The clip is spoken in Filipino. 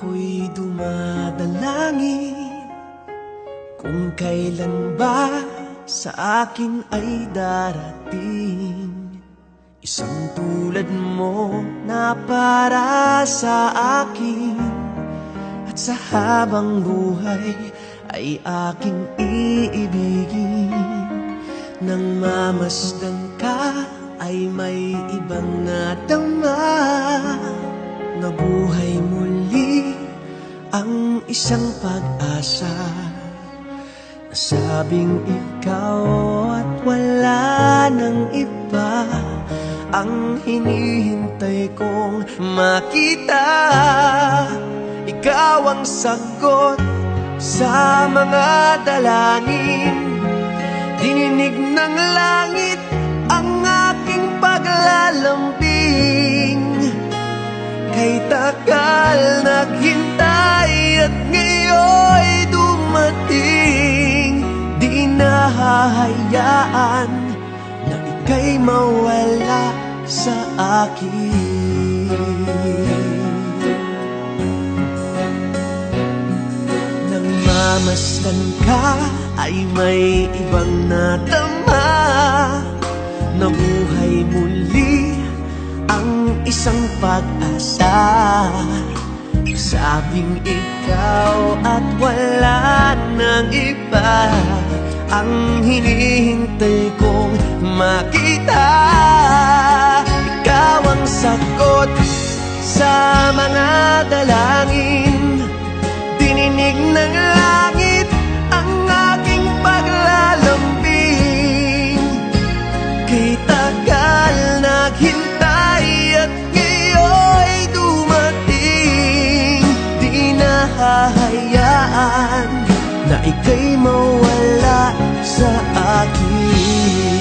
Ako'y dumadalangin kung kailan ba sa akin ay darating isang tulad mo na para sa akin, at sa habang buhay ay aking iibigin. Nang mamasdan ka ay may ibang nadama, nabuhay muli ang isang pag-asa. Nasabing ikaw at wala nang iba ang hinihintay kong makita. Ikaw ang sagot sa mga dalangin, dininig ng langit ang aking paglalambing. Kay tagal naghintay at ngayon'y dumating, di nahahayaan na ika'y mawala sa akin. Nang mamasdan ka ay may ibang nadama, nabuhay muli ang isang pag-asa. Sabing ikaw at wala nang iba ang hinihintay kong makita. Ikaw ang sagot sa mga dalangin, dininig ng langit ang aking paglalambing. Kay tagal naghintay at ngayon'y dumating, di nahahayaan na ika'y mawala sa akin.